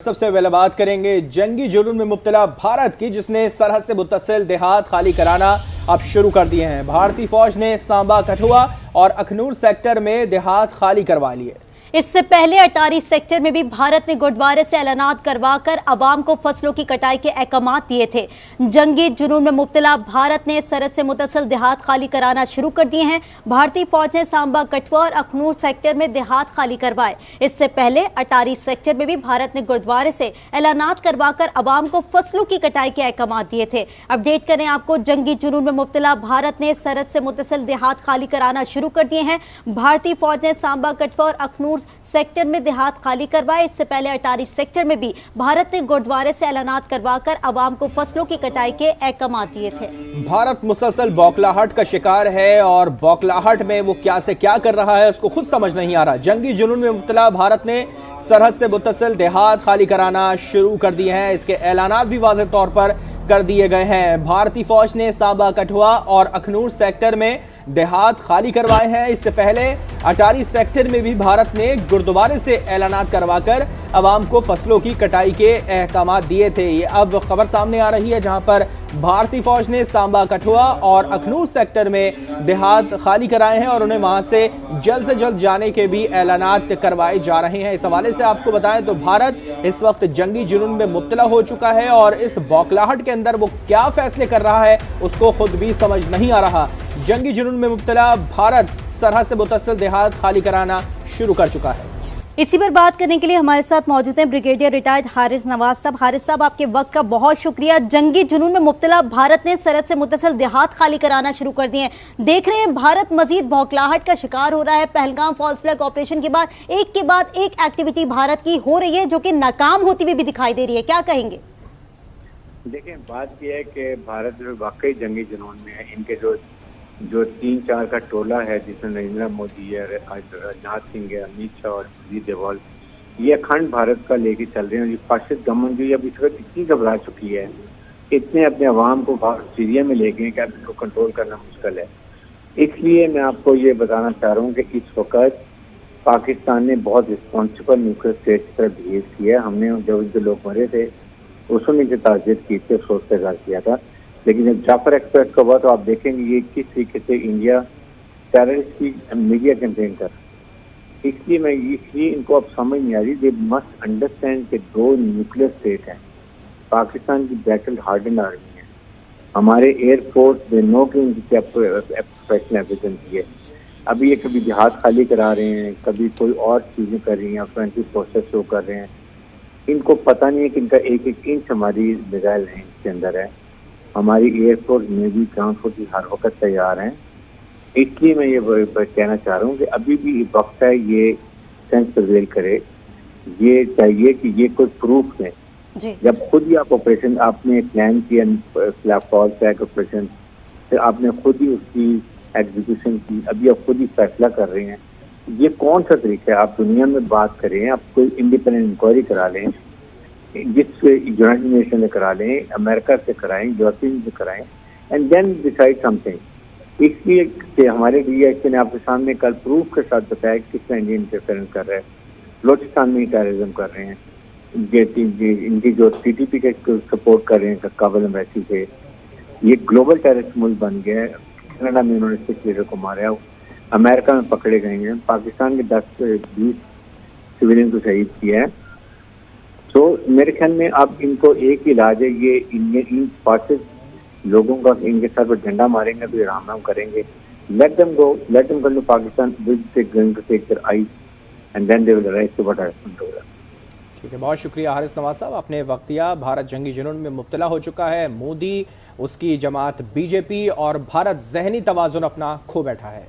सबसे पहले बात करेंगे जंगी जुनून में मुब्तला भारत की, जिसने सरहद से मुत्तसिल देहात खाली कराना अब शुरू कर दिए हैं। भारतीय फौज ने सांबा, कठुआ और अखनूर सेक्टर में देहात खाली करवा लिए। इससे पहले अटारी सेक्टर में भी भारत ने गुरुद्वारे से ऐलानात करवाकर अवाम को फसलों की कटाई के अहकामात दिए थे। जंगी जुनून में मुब्तला भारत ने सरहद से मुत्तसिल देहात खाली कराना शुरू कर दिए हैं। भारतीय फौज ने सांबा, कठुआ और अखनूर सेक्टर में देहात खाली करवाए। इससे पहले अटारी सेक्टर में भी भारत ने गुरुद्वारे से ऐलानात करवाकर अवाम को फसलों की कटाई के अहकामात दिए थे। अपडेट करें आपको, जंगी जुनून में मुब्तला भारत ने सरहद से मुत्तसिल देहात खाली कराना शुरू कर दिए हैं। भारतीय फौज ने सांबा, कठुआ और अखनूर सेक्टर में देहात खाली करवाए। इससे पहले अटारी सेक्टर में भी भारत ने गुरुद्वारे से ऐलानात करवाकर अवाम को फसलों की कटाई के अहकामात दिए थे। भारत मुसलसल बौखलाहट का शिकार है और बौखलाहट में वो क्या से क्या कर रहा है उसको खुद समझ नहीं आ रहा। जंगी जुनून में मुब्तला भारत ने सरहद से मुत्तसिल देहात खाली कराना शुरू कर दिए हैं। इसके ऐलानात भी वाज़ेह तौर पर कर दिए गए हैं। भारतीय फौज ने सांबा, कठुआ और अखनूर सेक्टर में देहात खाली करवाए हैं। इससे पहले अटारी सेक्टर में भी भारत ने गुरुद्वारे से ऐलानात करवाकर अवाम को फसलों की कटाई के अहकामात दिए थे। ये अब खबर सामने आ रही है, जहां पर भारतीय फौज ने सांबा, कठुआ और अखनूर सेक्टर में देहात खाली कराए हैं और उन्हें वहां से जल्द जाने के भी ऐलानात करवाए जा रहे हैं। इस हवाले से आपको बताएं तो भारत इस वक्त जंगी जुनून में मुब्तला हो चुका है और इस बौखलाहट के अंदर वो क्या फैसले कर रहा है उसको खुद भी समझ नहीं आ रहा। जंगी जुनून में मुब्तला भारत सरहद से मुत्तसिल देहात खाली कराना शुरू कर चुका है। इसी पर बात करने के लिए हमारे साथ मौजूद हैं ब्रिगेडियर रिटायर्ड हारिस नवाज साहब। हारिस साहब, आपके वक्त का बहुत शुक्रिया। जंगी जुनून में मुब्तला भारत ने सरहद से मुत्तसिल देहात खाली कराना शुरू कर दिए हैं। देख रहे हैं भारत मजीद बौखलाहट का शिकार हो रहा है। पहलगाम फॉल्स फ्लैग ऑपरेशन के बाद एक एक्टिविटी भारत की हो रही है जो कि नाकाम होती हुई भी दिखाई दे रही है। क्या कहेंगे? देखिए, बात यह है कि भारत जो वाकई जंगी जुनून में है। इनके जो 3-4 का टोला है, जिसमें नरेंद्र मोदी है, राजनाथ सिंह है, अमित शाह और अजीत डोभाल, ये अखंड भारत का लेके चल रहे हैं। फासिस्ट गवर्नमेंट जो अब इस वक्त इतनी घबरा चुकी है, इतने अपने अवाम को सीरिया में ले गए कि अब इसको कंट्रोल करना मुश्किल है। इसलिए मैं आपको ये बताना चाह रहा हूँ कि इस वक्त पाकिस्तान ने बहुत रिस्पॉन्सिबल न्यूक्लियर स्टेट की तरह बिहेव किया है। हमने जब जो लोग मरे थे उसमें जो ताज़ियत की थी, अफसोस का इज़हार किया था, लेकिन जब जाफर एक्सप्रेस का हुआ तो आप देखेंगे ये किस तरीके से इंडिया टेररिस्ट की मीडिया कैंपेन कर। इसलिए इनको अब समझ नहीं आ रही। दे मस्ट अंडरस्टैंड कि 2 न्यूक्लियर स्टेट हैं। पाकिस्तान की बैटल हार्डन आर्मी है, हमारे एयरफोर्स दे नो कि इनकी क्या प्रोफेशनल एफिशिएंसी है। अभी ये कभी देहात खाली करा रहे हैं, कभी कोई और चीज़ें कर रही हैं, फ्रेंची फोर्सेस शो कर रहे हैं। इनको पता नहीं है कि इनका एक इंच हमारी मिसाइल रेंज के अंदर है। हमारी एयरफोर्स में भी ग्राउंड फोर्स हर वक्त तैयार हैं। इसलिए मैं ये कहना चाह रहा हूँ कि अभी भी वक्त है ये सेंस प्रिवेल करे। ये चाहिए कि ये कोई प्रूफ दें। जब खुद ही आप ऑपरेशन आपने प्लान किया, फॉल्स फ्लैग ऑपरेशन, फिर आपने खुद ही उसकी एग्जीक्यूशन की, अभी आप खुद ही फैसला कर रहे हैं। ये कौन सा तरीका है? आप दुनिया में बात करें, आप कोई इंडिपेंडेंट इंक्वायरी करा लें, जिससे यूनाइटेड नेशन से करा लें, अमेरिका से कराएं, यूरोपियन से कराएं, एंड देन डिसाइड समथिंग। इसलिए कि हमारे डीएसपी ने आपके सामने कल प्रूफ के साथ बताया कि किस तरह इंडियन इंटरफेरेंस कर रहा है, बलोचिस्तान में टेररिज्म कर रहे हैं, इनकी जो टीटीपी के सपोर्ट कर रहे हैं काबुल एम्बेसी से। ये ग्लोबल टेररिस्ट मुल्क बन गया है। कनाडा में उन्होंने 6 लीडर को मारा, अमेरिका में पकड़े गए हैं, पाकिस्तान के 10-20 सिविलियन को शहीद किया है। तो मेरे ख्याल में अब इनको एक ही इलाज है, ये इन फासिस्ट लोगों का इनके सर पर झंडा मारेंगे तो आराम करेंगे। Let them go to Pakistan with going to take their eyes and then they will rise to what happened to them. ठीक है, बहुत शुक्रिया हारिस नवाज साहब, आपने वक्त दिया। भारत जंगी जुनून में मुब्तला हो चुका है। मोदी, उसकी जमात बीजेपी और भारत ज़हनी तवाज़ुन अपना खो बैठा है।